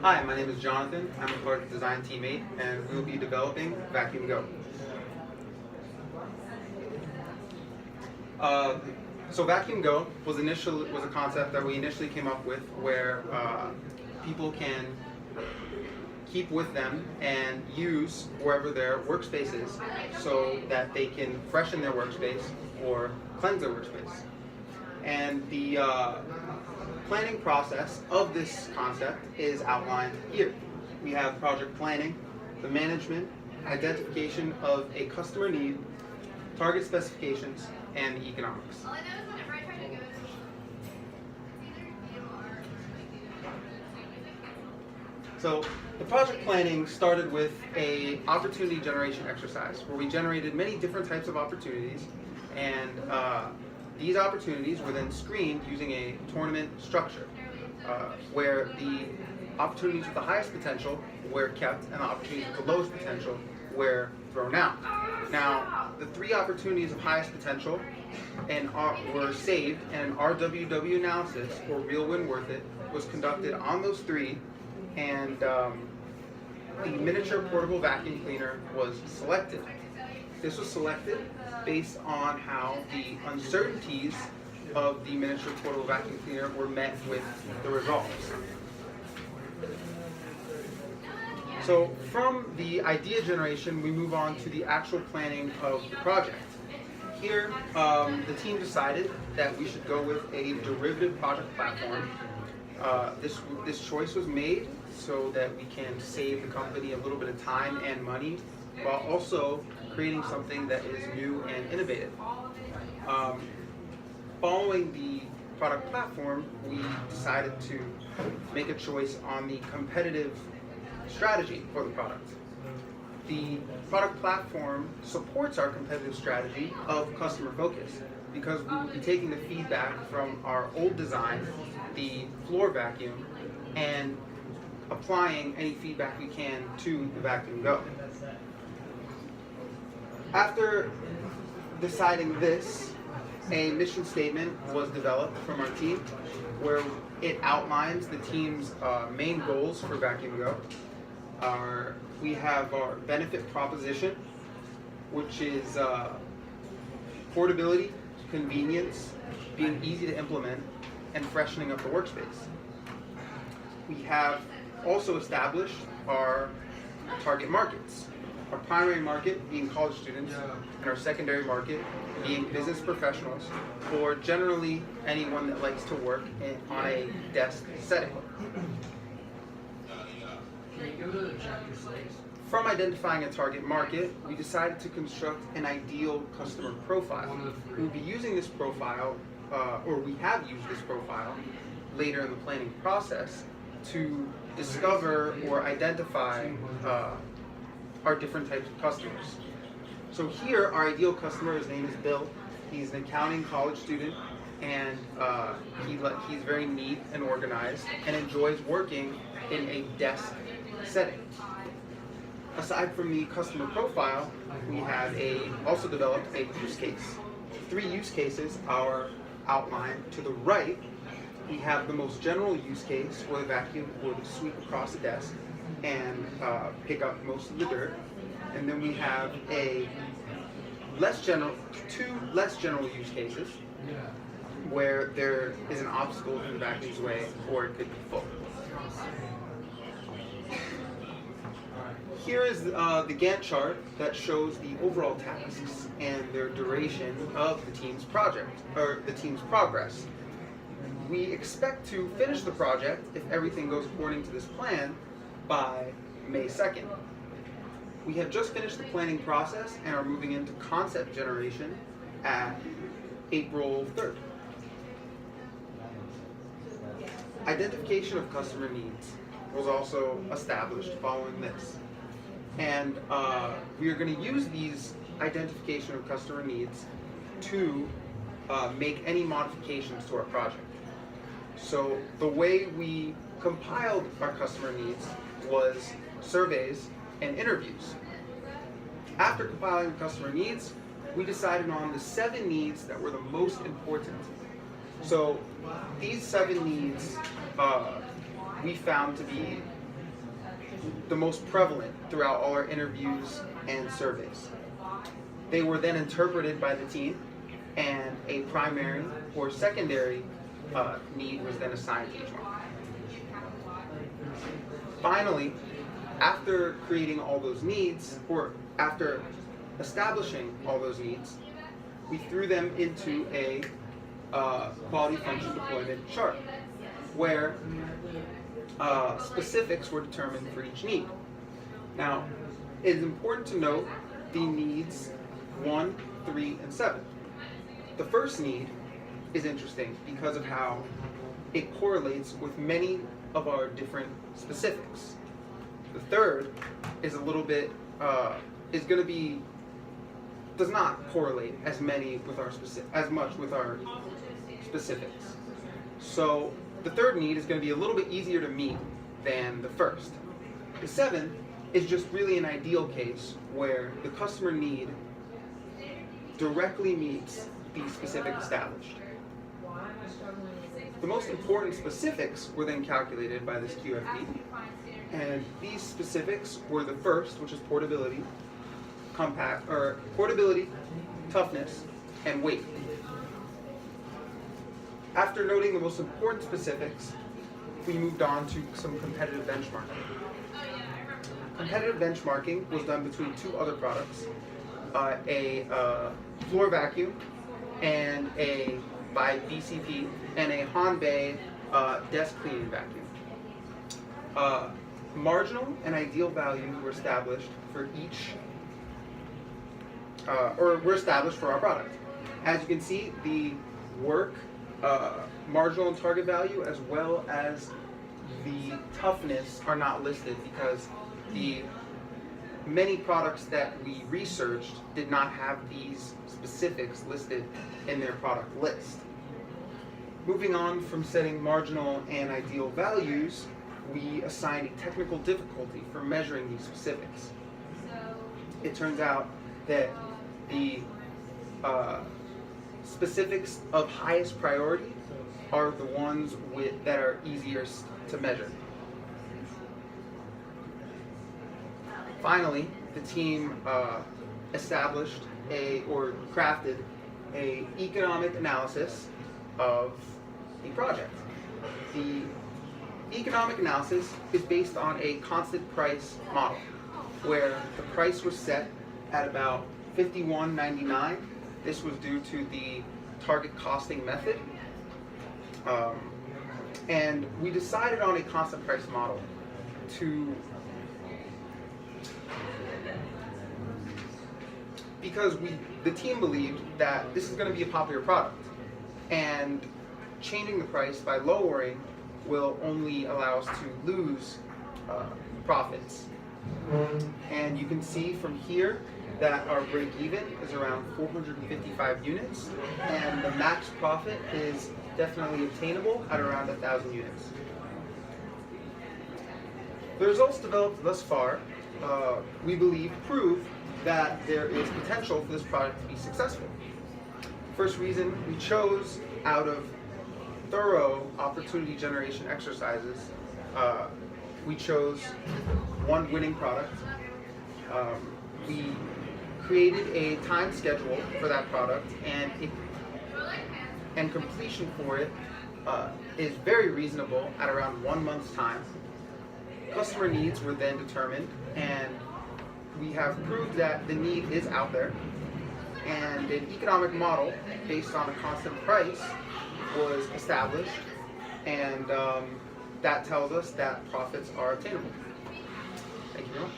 Hi, my name is Jonathan. I'm a product design teammate, and we'll be developing Vacuum Go. So Vacuum Go was a concept that we initially came up with, where people can keep with them and use wherever their workspace is, so that they can freshen their workspace or cleanse their workspace. And the planning process of this concept is outlined here. We have project planning, the management, identification of a customer need, target specifications, and the economics. So the project planning started with an opportunity generation exercise where we generated many different types of opportunities, and these opportunities were then screened using a tournament structure, where the opportunities with the highest potential were kept and the opportunities with the lowest potential were thrown out. Now, the three opportunities of highest potential were saved, and an RWW analysis, or real win worth it, was conducted on those three, and the miniature portable vacuum cleaner was selected. This was selected based on how the uncertainties of the miniature portable vacuum cleaner were met with the results. So from the idea generation, we move on to the actual planning of the project. Here, the team decided that we should go with a derivative project platform. This choice was made so that we can save the company a little bit of time and money, while also creating something that is new and innovative. Following the product platform, we decided to make a choice on the competitive strategy for the product. The product platform supports our competitive strategy of customer focus, because we will be taking the feedback from our old design, the floor vacuum, and applying any feedback we can to the Vacuum Go. After deciding this, a mission statement was developed from our team, where it outlines the team's main goals for Vacuum Go. We have our benefit proposition, which is portability, convenience, being easy to implement, and freshening up the workspace. We have also established our target markets. Our primary market being college students, and our secondary market being business professionals, or generally anyone that likes to work on a desk setting. From identifying a target market, we decided to construct an ideal customer profile. We'll be using this profile, or we have used this profile later in the planning process to discover or identify our different types of customers. So here, our ideal customer, his name is Bill. He's an accounting college student, and he's very neat and organized and enjoys working in a desk setting. Aside from the customer profile, we have also developed a use case. 3 use cases are outlined to the right. We have the most general use case, where the vacuum would sweep across the desk and pick up most of the dirt. And then we have two less general use cases, where there is an obstacle in the vacuum's way, or it could be full. Here is the Gantt chart that shows the overall tasks and their duration of the team's project, or the team's progress. We expect to finish the project, if everything goes according to this plan, by May 2nd. We have just finished the planning process and are moving into concept generation at April 3rd. Identification of customer needs was also established following this. And we are going to use these identification of customer needs to make any modifications to our project. So the way we compiled our customer needs was surveys and interviews. After compiling customer needs, we decided on the 7 needs that were the most important. So these 7 needs we found to be the most prevalent throughout all our interviews and surveys. They were then interpreted by the team, and a primary or secondary need was then assigned to each one. Finally, after creating all those needs, or after establishing all those needs, we threw them into a quality function deployment chart, where specifics were determined for each need. Now, it is important to note the needs 1, 3, and 7. The first need is interesting because of how it correlates with many of our different specifics. The third is a little bit, does not correlate as much with our specifics. So the third need is going to be a little bit easier to meet than the first. The 7 is just really an ideal case where the customer need directly meets the specific established. The most important specifics were then calculated by this QFD, and these specifics were the first, which is portability, portability, toughness, and weight. After noting the most important specifics, we moved on to some competitive benchmarking. Competitive benchmarking was done between two other products, a floor vacuum and by BCP, and a Hanbei desk cleaning vacuum. Marginal and ideal values were established for each, were established for our product. As you can see, the work, marginal and target value, as well as the toughness are not listed because the many products that we researched did not have these specifics listed in their product list. Moving on from setting marginal and ideal values, we assigned a technical difficulty for measuring these specifics. It turns out that the specifics of highest priority are the ones that are easiest to measure. Finally, the team established crafted a economic analysis of the project. The economic analysis is based on a constant price model, where the price was set at about $51.99. This was due to the target costing method. And we decided on a constant price model because the team believed that this is going to be a popular product, and changing the price by lowering will only allow us to lose profits. And you can see from here that our break even is around 455 units, and the max profit is definitely obtainable at around 1,000 units. The results developed thus far, we believe, prove that there is potential for this product to be successful. First reason we chose, out of thorough opportunity generation exercises, we chose one winning product. We created a time schedule for that product, and completion for it is very reasonable at around 1 month's time. Customer needs were then determined, and we have proved that the need is out there, and an economic model based on a constant price was established, and that tells us that profits are obtainable. Thank you very much.